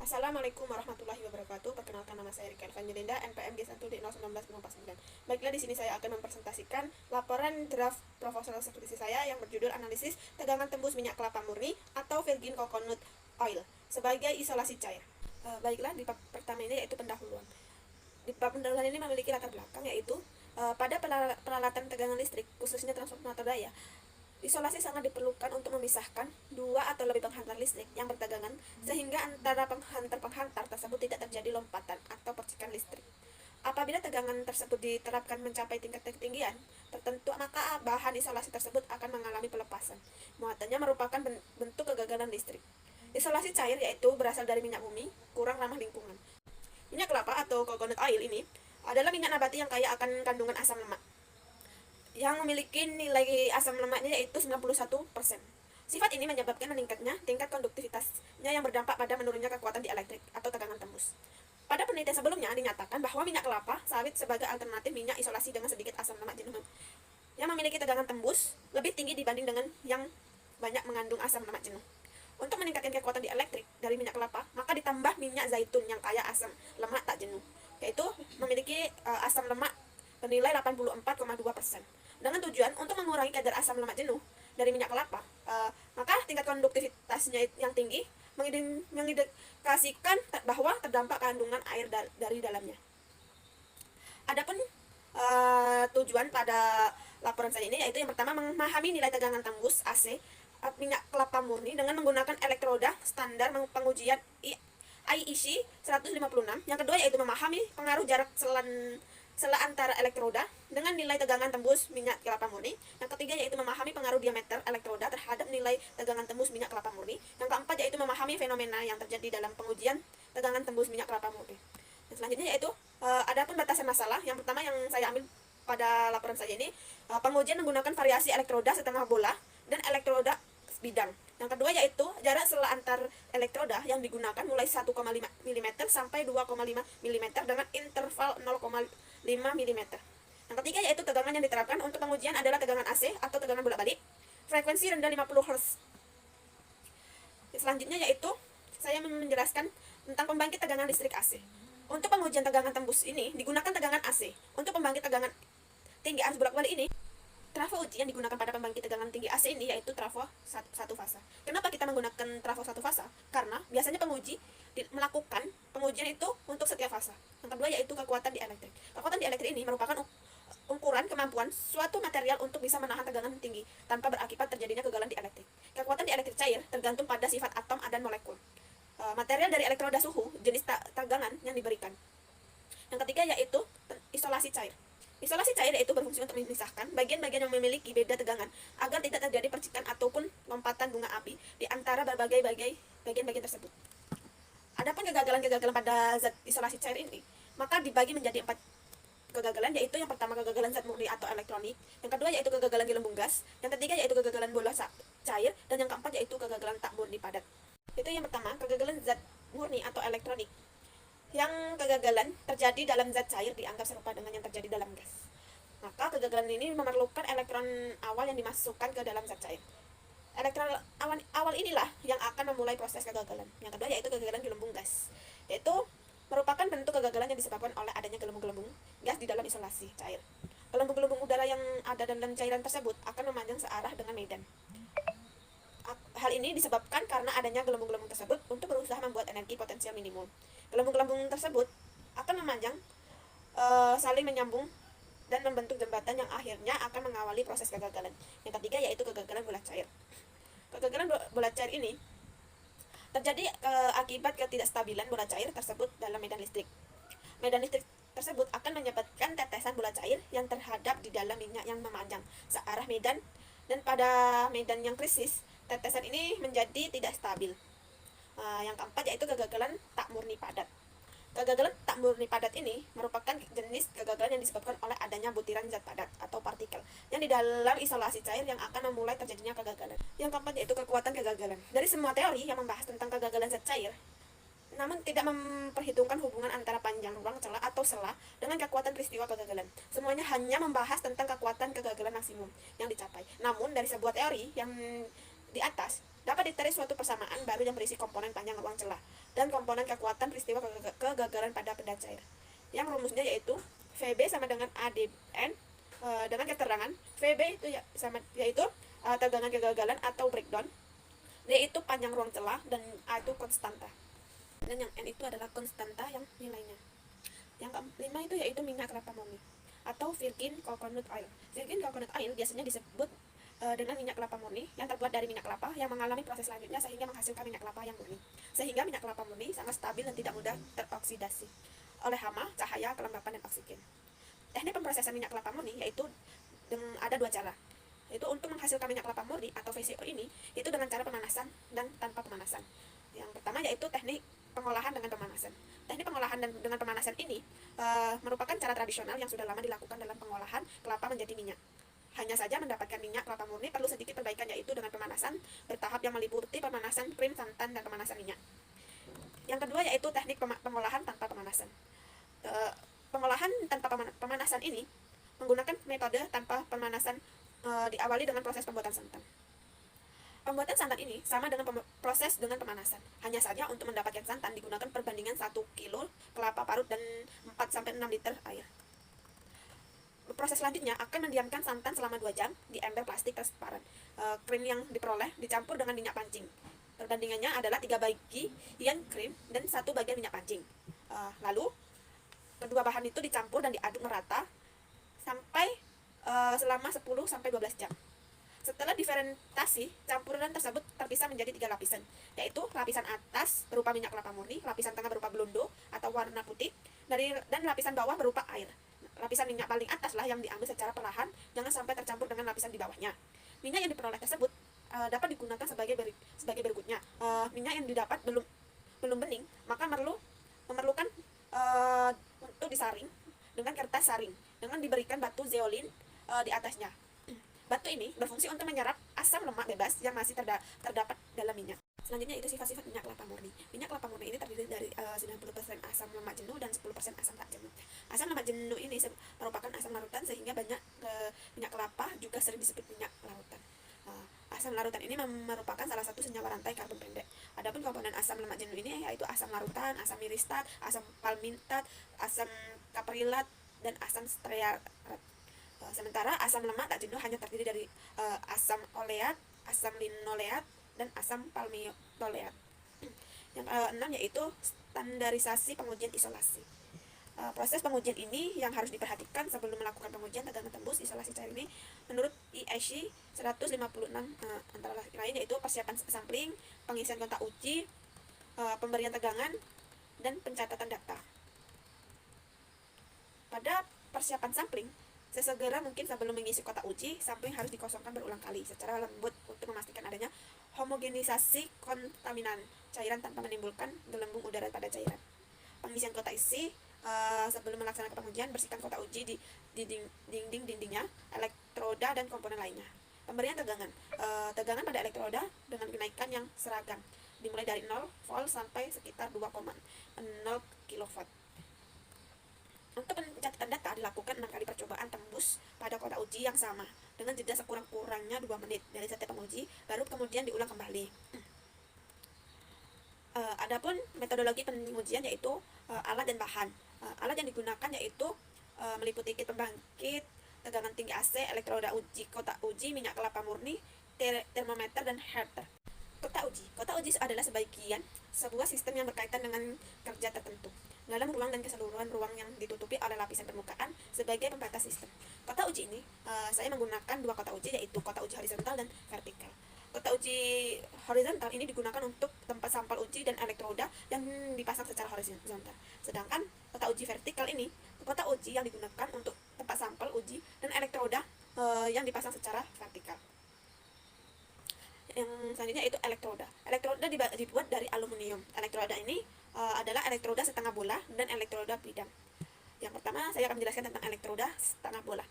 Assalamualaikum warahmatullahi wabarakatuh. Perkenalkan, nama saya Rika Evangelinda, NPM G1 di 01949. Baiklah, di sini saya akan mempresentasikan laporan draft proposal skripsi saya yang berjudul Analisis Tegangan Tembus Minyak Kelapa Murni atau Virgin Coconut Oil sebagai isolasi cair. Baiklah, di bab pertama ini yaitu pendahuluan. Di bab pendahuluan ini memiliki latar belakang, yaitu pada peralatan tegangan listrik, khususnya transformator daya, isolasi sangat diperlukan untuk memisahkan dua atau lebih penghantar listrik yang bertegangan sehingga antara penghantar-penghantar tersebut tidak terjadi lompatan atau percikan listrik. Apabila tegangan tersebut diterapkan mencapai tingkat ketinggian tertentu, maka bahan isolasi tersebut akan mengalami pelepasan. Muatannya merupakan bentuk kegagalan listrik. Isolasi cair yaitu berasal dari minyak bumi, kurang ramah lingkungan. Minyak kelapa atau coconut oil ini adalah minyak nabati yang kaya akan kandungan asam lemak, yang memiliki nilai asam lemaknya yaitu 91%. Sifat ini menyebabkan meningkatnya tingkat konduktivitasnya yang berdampak pada menurunnya kekuatan dielektrik atau tegangan tembus. Pada penelitian sebelumnya dinyatakan bahwa minyak kelapa sawit sebagai alternatif minyak isolasi dengan sedikit asam lemak jenuh yang memiliki tegangan tembus lebih tinggi dibanding dengan yang banyak mengandung asam lemak jenuh. Untuk meningkatkan kekuatan dielektrik dari minyak kelapa, maka ditambah minyak zaitun yang kaya asam lemak tak jenuh, yaitu memiliki asam lemak bernilai 84,2%. Dengan tujuan untuk mengurangi kadar asam lemak jenuh dari minyak kelapa, maka tingkat konduktivitasnya yang tinggi mengindikasikan bahwa terdampak kandungan air dari dalamnya. Adapun tujuan pada laporan saya ini yaitu yang pertama, memahami nilai tegangan tembus AC minyak kelapa murni dengan menggunakan elektroda standar pengujian IEC 156. Yang kedua yaitu memahami pengaruh jarak sela antara elektroda dengan nilai tegangan tembus minyak kelapa murni. Yang ketiga yaitu memahami pengaruh diameter elektroda terhadap nilai tegangan tembus minyak kelapa murni. Yang keempat yaitu memahami fenomena yang terjadi dalam pengujian tegangan tembus minyak kelapa murni. Dan selanjutnya yaitu adapun batasan masalah. Yang pertama yang saya ambil pada laporan saya ini, pengujian menggunakan variasi elektroda setengah bola dan elektroda bidang. Yang kedua yaitu jarak sela antar elektroda yang digunakan mulai 1,5 mm sampai 2,5 mm dengan interval 0,5 mm. Yang ketiga yaitu tegangan yang diterapkan untuk pengujian adalah tegangan AC atau tegangan bolak-balik, frekuensi rendah 50 Hz. Selanjutnya yaitu saya menjelaskan tentang pembangkit tegangan listrik AC. Untuk pengujian tegangan tembus ini digunakan tegangan AC. Untuk pembangkit tegangan tinggi arus bolak-balik ini, trafo uji yang digunakan pada pembangkit tegangan tinggi AC ini yaitu trafo satu fasa. Kenapa kita menggunakan trafo satu fasa? Karena biasanya penguji melakukan pengujian itu untuk setiap fasa. Yang kedua yaitu kekuatan dielektrik. Kekuatan dielektrik ini merupakan ukuran kemampuan suatu material untuk bisa menahan tegangan tinggi tanpa berakibat terjadinya kegagalan dielektrik. Kekuatan dielektrik cair tergantung pada sifat atom dan molekul, material dari elektroda, suhu, jenis tegangan yang diberikan. Yang ketiga yaitu isolasi cair. Isolasi cair yaitu berfungsi untuk memisahkan bagian-bagian yang memiliki beda tegangan agar tidak terjadi percikan ataupun lompatan bunga api di antara berbagai bagian-bagian tersebut. Adapun kegagalan-kegagalan pada zat isolasi cair ini, maka dibagi menjadi 4 kegagalan, yaitu yang pertama kegagalan zat murni atau elektronik, yang kedua yaitu kegagalan gelembung gas, yang ketiga yaitu kegagalan bola cair, dan yang keempat yaitu kegagalan tak murni padat. Itu yang pertama, kegagalan zat murni atau elektronik. Yang kegagalan terjadi dalam zat cair dianggap serupa dengan yang terjadi dalam gas. Maka kegagalan ini memerlukan elektron awal yang dimasukkan ke dalam zat cair. Elektron awal inilah yang akan memulai proses kegagalan. Yang kedua yaitu kegagalan gelembung gas, yaitu merupakan bentuk kegagalan yang disebabkan oleh adanya gelembung-gelembung gas di dalam isolasi cair. Gelembung-gelembung udara yang ada dalam cairan tersebut akan memanjang searah dengan medan. Hal ini disebabkan karena adanya gelembung-gelembung tersebut untuk berusaha membuat energi potensial minimum. Gelembung-gelembung tersebut akan memanjang, saling menyambung dan membentuk jembatan yang akhirnya akan mengawali proses kegagalan. Yang ketiga yaitu kegagalan bola cair. Kegagalan bola cair ini terjadi akibat ketidakstabilan bola cair tersebut dalam medan listrik. Medan listrik tersebut akan menyebabkan tetesan bola cair yang terhadap di dalam minyak yang memanjang searah medan, dan pada medan yang krisis, tetesan ini menjadi tidak stabil. Yang keempat yaitu kegagalan tak murni padat. Kegagalan tak murni padat ini merupakan jenis kegagalan yang disebabkan oleh adanya butiran zat padat atau partikel yang di dalam isolasi cair yang akan memulai terjadinya kegagalan. Yang keempat yaitu kekuatan kegagalan. Dari semua teori yang membahas tentang kegagalan zat cair, namun tidak memperhitungkan hubungan antara panjang ruang celah atau sela dengan kekuatan peristiwa kegagalan. Semuanya hanya membahas tentang kekuatan kegagalan maksimum yang dicapai. Namun dari sebuah teori yang di atas Dapat dicari suatu persamaan baru yang berisi komponen panjang ruang celah dan komponen kekuatan peristiwa kegagalan pada benda cair. Yang rumusnya yaitu VB sama dengan ADN dengan keterangan VB itu yaitu tegangan kegagalan atau breakdown, D itu panjang ruang celah, dan A itu konstanta. Dan yang N itu adalah konstanta yang nilainya. Yang kelima itu yaitu minyak kelapa murni atau virgin coconut oil. Virgin coconut oil biasanya disebut dengan minyak kelapa murni yang terbuat dari minyak kelapa yang mengalami proses selanjutnya sehingga menghasilkan minyak kelapa yang murni. Sehingga minyak kelapa murni sangat stabil dan tidak mudah teroksidasi oleh hama, cahaya, kelembapan, dan oksigen. Teknik pemrosesan minyak kelapa murni yaitu ada dua cara. Itu untuk menghasilkan minyak kelapa murni atau VCO ini itu dengan cara pemanasan dan tanpa pemanasan. Yang pertama yaitu teknik pengolahan dengan pemanasan. Teknik pengolahan dengan pemanasan ini merupakan cara tradisional yang sudah lama dilakukan dalam pengolahan kelapa menjadi minyak. Hanya saja mendapatkan minyak kelapa murni perlu sedikit perbaikan, yaitu dengan pemanasan bertahap yang meliputi pemanasan krim, santan, dan pemanasan minyak. Yang kedua yaitu teknik pengolahan tanpa pemanasan. Pengolahan tanpa pemanasan ini menggunakan metode tanpa pemanasan diawali dengan proses pembuatan santan. Pembuatan santan ini sama dengan proses dengan pemanasan. Hanya saja untuk mendapatkan santan digunakan perbandingan 1 kilo kelapa parut dan 4-6 liter air. Proses selanjutnya akan mendiamkan santan selama 2 jam di ember plastik transparan. Krim yang diperoleh dicampur dengan minyak pancing. Perbandingannya adalah 3 bagian krim dan 1 bagian minyak pancing. Lalu kedua bahan itu dicampur dan diaduk merata sampai selama 10-12 jam. Setelah difermentasi, campuran tersebut terpisah menjadi 3 lapisan, yaitu lapisan atas berupa minyak kelapa murni, lapisan tengah berupa blondo atau warna putih, dan lapisan bawah berupa air. Lapisan minyak paling atas lah yang diambil secara perlahan, jangan sampai tercampur dengan lapisan di bawahnya. Minyak yang diperoleh tersebut dapat digunakan sebagai berikutnya. Minyak yang didapat belum bening, maka memerlukan untuk disaring dengan kertas saring dengan diberikan batu zeolin di atasnya. Batu ini berfungsi untuk menyerap asam lemak bebas yang masih terdapat dalam minyak. Selanjutnya itu sifat-sifat minyak kelapa murni. Minyak kelapa murni ini terdiri dari 90% asam lemak jenuh dan 10% asam tak jenuh. Asam lemak jenuh ini merupakan asam larutan sehingga banyak minyak kelapa juga sering disebut minyak larutan. Asam larutan ini merupakan salah satu senyawa rantai karbon pendek. Adapun komponen asam lemak jenuh ini yaitu asam larutan, asam miristat, asam palmitat, asam kaprilat, dan asam stearat. Sementara asam lemak tak jenuh hanya terdiri dari asam oleat, asam linoleat, dan asam palmitoleat. Yang keenam yaitu standarisasi pengujian isolasi. Proses pengujian ini yang harus diperhatikan sebelum melakukan pengujian tegangan tembus isolasi cair ini menurut IEC 156 antara lain yaitu persiapan sampling, pengisian kotak uji, pemberian tegangan, dan pencatatan data. Pada persiapan sampling, sesegera mungkin sebelum mengisi kotak uji, sampling harus dikosongkan berulang kali secara lembut untuk memastikan adanya homogenisasi kontaminan cairan tanpa menimbulkan gelembung udara pada cairan. Pengisian kotak isi sebelum melaksanakan pengujian, bersihkan kotak uji di dinding-dindingnya, elektroda, dan komponen lainnya. Pemberian tegangan. Tegangan pada elektroda dengan kenaikan yang seragam, dimulai dari 0 volt sampai sekitar 2,0 kV. Untuk pencatatan data dilakukan 6 kali percobaan tembus pada kotak uji yang sama dengan jeda sekurang-kurangnya 2 menit dari setiap penguji, baru kemudian diulang kembali. Adapun metodologi pengujian yaitu alat dan bahan. Alat yang digunakan yaitu meliputi kit pembangkit, tegangan tinggi AC, elektroda uji, kotak uji, minyak kelapa murni, termometer, dan herter. Kotak uji adalah sebuah sistem yang berkaitan dengan kerja tertentu dalam ruang dan keseluruhan ruang yang ditutupi oleh lapisan permukaan sebagai pembatas sistem. Kotak uji ini saya menggunakan 2 kotak uji, yaitu kotak uji horizontal dan vertikal. Kotak uji horizontal ini digunakan untuk tempat sampel uji dan elektroda yang dipasang secara horizontal. Sedangkan kotak uji vertikal ini kotak uji yang digunakan untuk tempat sampel uji dan elektroda yang dipasang secara vertikal. Yang selanjutnya itu elektroda. Elektroda dibuat dari aluminium. Elektroda ini adalah elektroda setengah bola dan elektroda bidang. Yang pertama saya akan menjelaskan tentang elektroda setengah bola.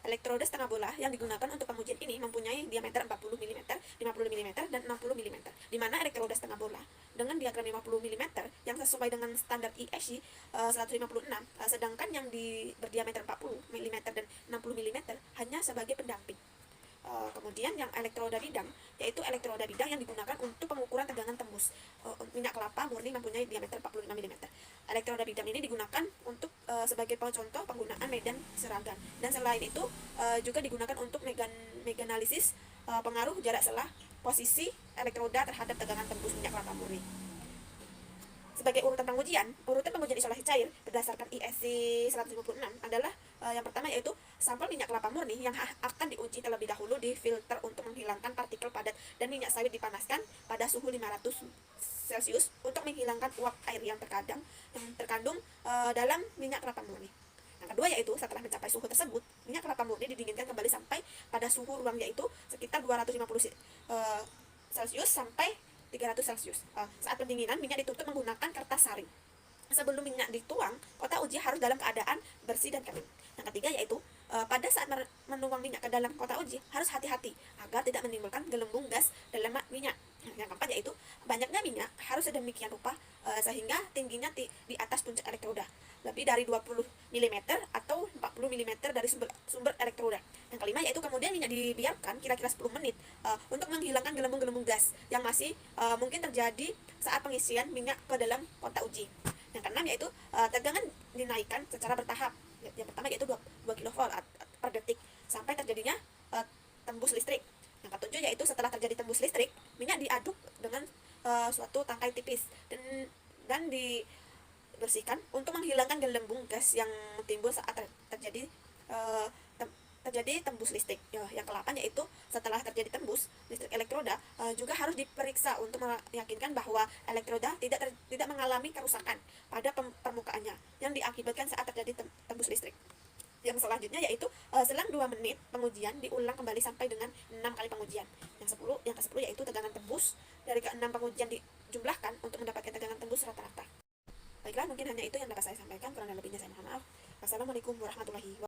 Elektroda setengah bola yang digunakan untuk pengujian ini mempunyai diameter 40 mm, 50 mm, dan 60 mm. Di mana elektroda setengah bola dengan diagram 50 mm yang sesuai dengan standar IEC 156, sedangkan yang berdiameter 40 mm dan 60 mm hanya sebagai pendamping. Kemudian yang elektroda bidang, yaitu elektroda bidang yang digunakan untuk pengukuran tegangan tembus. Minyak kelapa murni mempunyai diameter 45 mm. Elektroda bidang ini digunakan untuk sebagai contoh penggunaan medan seragan. Dan selain itu juga digunakan untuk meganalisis pengaruh jarak selah posisi elektroda terhadap tegangan tembus minyak kelapa murni. Sebagai urutan pengujian isolasi cair berdasarkan ISC 156 adalah yang pertama yaitu sampel minyak kelapa murni yang akan diuji terlebih dahulu di filter untuk menghilangkan partikel padat dan minyak sawit dipanaskan pada suhu 500 Celcius untuk menghilangkan uap air yang terkandung dalam minyak kelapa murni. Yang kedua yaitu setelah mencapai suhu tersebut, minyak kelapa murni didinginkan kembali sampai pada suhu ruang yaitu sekitar 250 Celcius sampai 300 Celcius. Saat pendinginan, minyak ditutup menggunakan kertas saring. Sebelum minyak dituang, kotak uji harus dalam keadaan bersih dan kering. Yang ketiga yaitu pada saat menuang minyak ke dalam kotak uji harus hati-hati agar tidak menimbulkan gelembung gas dalam minyak. Yang keempat yaitu banyaknya minyak harus sedemikian rupa sehingga tingginya di atas puncak elektroda, lebih dari 20 mm atau 40 mm dari sumber elektroda. Yang kelima yaitu kemudian minyak dibiarkan kira-kira 10 menit untuk menghilangkan gelembung-gelembung gas yang masih mungkin terjadi saat pengisian minyak ke dalam kotak uji. Yang keenam yaitu tegangan dinaikkan secara bertahap. Yang pertama yaitu 2 kV per detik sampai terjadinya tembus listrik. Yang ketujuh yaitu setelah terjadi tembus listrik, minyak diaduk dengan suatu tangkai tipis dan dibersihkan untuk menghilangkan gelembung gas yang timbul saat terjadi tembus listrik. Yang ke-8 yaitu setelah terjadi tembus listrik elektroda juga harus diperiksa untuk meyakinkan bahwa elektroda tidak mengalami kerusakan pada permukaannya yang diakibatkan saat terjadi tembus listrik. Yang selanjutnya yaitu selang 2 menit pengujian diulang kembali sampai dengan 6 kali pengujian. Yang ke-10 yaitu tegangan tembus dari ke-6 pengujian dijumlahkan untuk mendapatkan tegangan tembus rata-rata. Baiklah, mungkin hanya itu yang dapat saya sampaikan, kurang lebihnya saya mohon maaf. Wassalamualaikum warahmatullahi wabarakatuh.